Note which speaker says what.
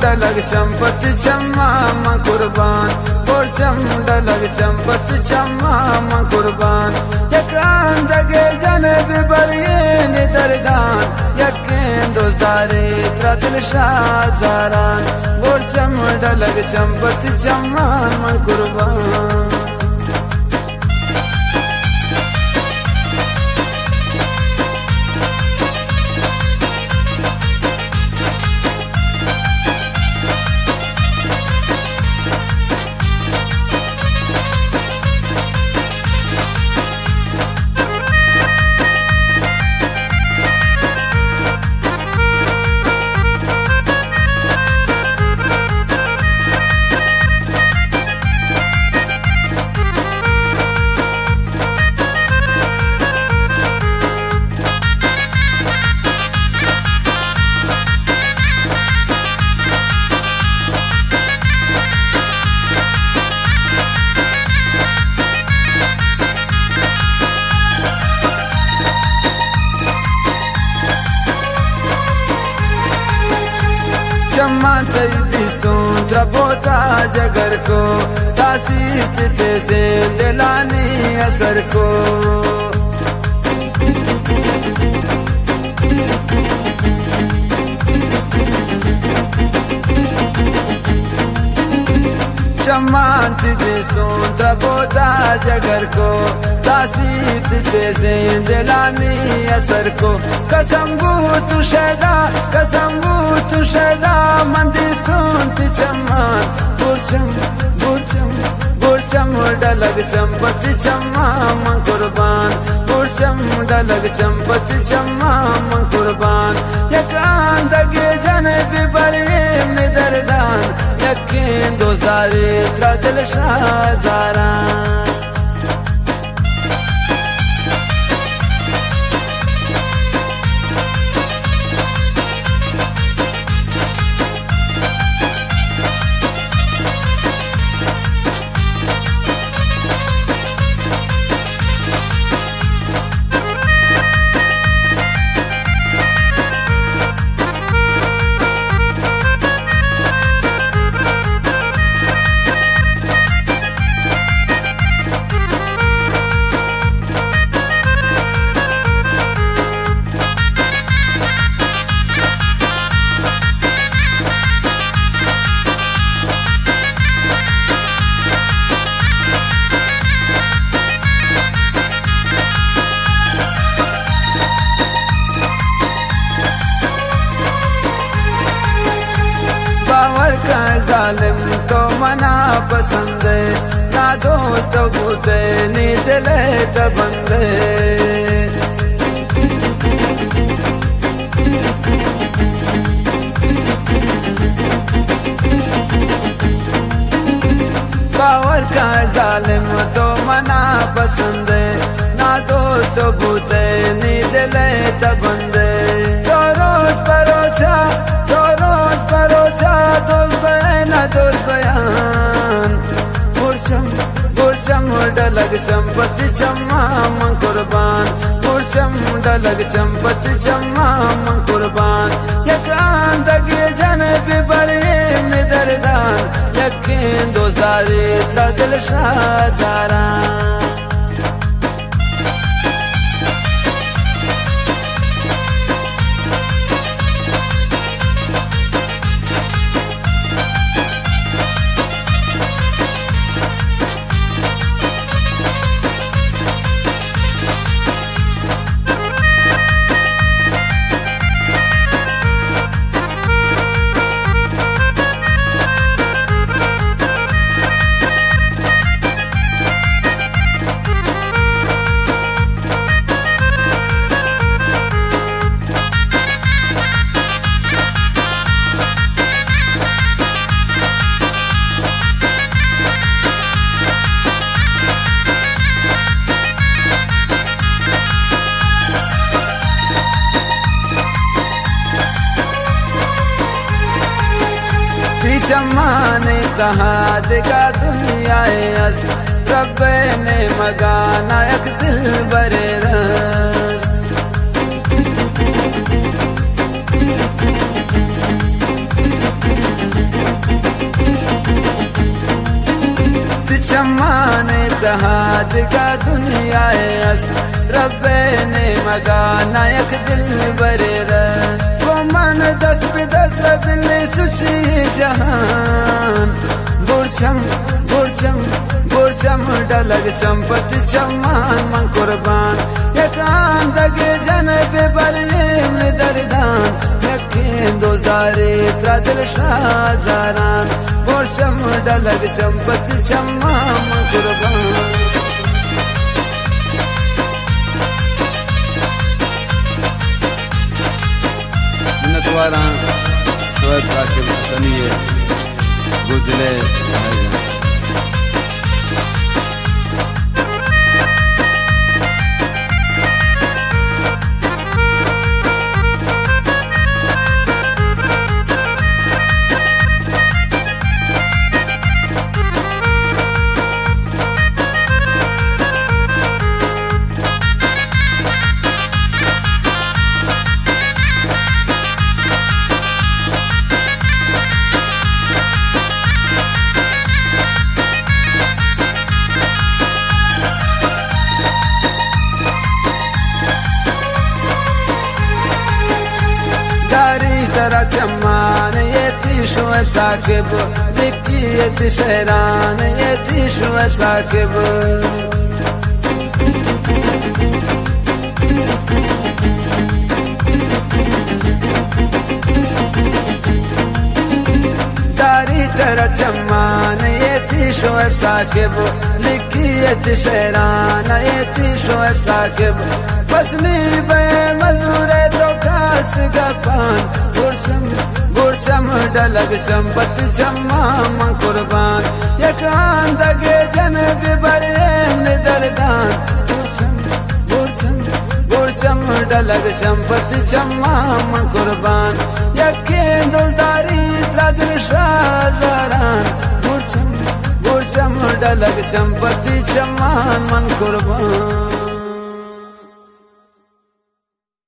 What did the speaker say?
Speaker 1: डलग चंपत चम्मा कुर्बान बोरचम डलग चंपत चम्मा कुर्बान यकान दगे जन बिबरिये निदरगान यकें दोस्तारे त्रदिल शाहजारान बोरचम डलग चंपत चम्मा कुर्बान चम्मा दिस्तों द्रबोता जगर को तासीत से दिलानी असर को चम्मा दिस्तों द्रबोता जगर को तासीत से दिलानी असर को कसम्बू तु शैदा मंदिस्तों चम्मान बुरचम डलग चंपत चम्मा कुर्बान बुरचम डलग चंपत चम्मा कुर्बान यकान दगे जन बिबरिये निदरदान यकें दोस्तारे त्रदिल शाहजारान जालिम तो मना पसंद ना दोस्त बूते नी दिले तबंदे बावर का जालिम तो मना पसंद ना दोस्त बूते नी दिले तबंदे तो रोज परोचा दोस्त बयान बुरचम डलग चंपत चम्मा कुर्बान बुरचम डलग चंपत चम्मा कुर्बान यकान दगे जन बिबरिये निदरदान यकें दोस्तारे त्रदिल शाहजारान चम्मा ने कहा देगा दुनिया रब ने मगाना एक दिल बरे रस चम्मान तहाद का दुनिया अस रब्बे ने मगा नायक दिल बरेर वो मन दस बिदस बिल्ली सुची जहान बुरचम बुरचम बुरचम डलग चंपत चम्मान मन कुर्बान एक आंदगे जन बेबरीम दरदान यकीन दोदारे त्रादिल शाहजारान बुरचम डलग चंपत चम्मान मन कुर्बान मिन्नतवारा शोएब साकिब हसनिये गुजले तेरा चम्मान ये थी शोएब साकिब लिखी ये थी शहरान ये थी शोएब साकिब दारी तेरा चम्मान ये थी शोएब साकिब लिखी ये थी शहरान ये थी शोएब साकिब बसनी बे मजूरे तो खास गपान बुरचम डलग चंपत चम्माम कुर्बान यकान दगे जन बिबरेम दरदान बुरचम बुरचम डलग चंपत चम्माम कुर्बान यकीन दुलदारी त्रादिल शाहजारान बुरचम डलग चंपत चम्माम कुर्बान।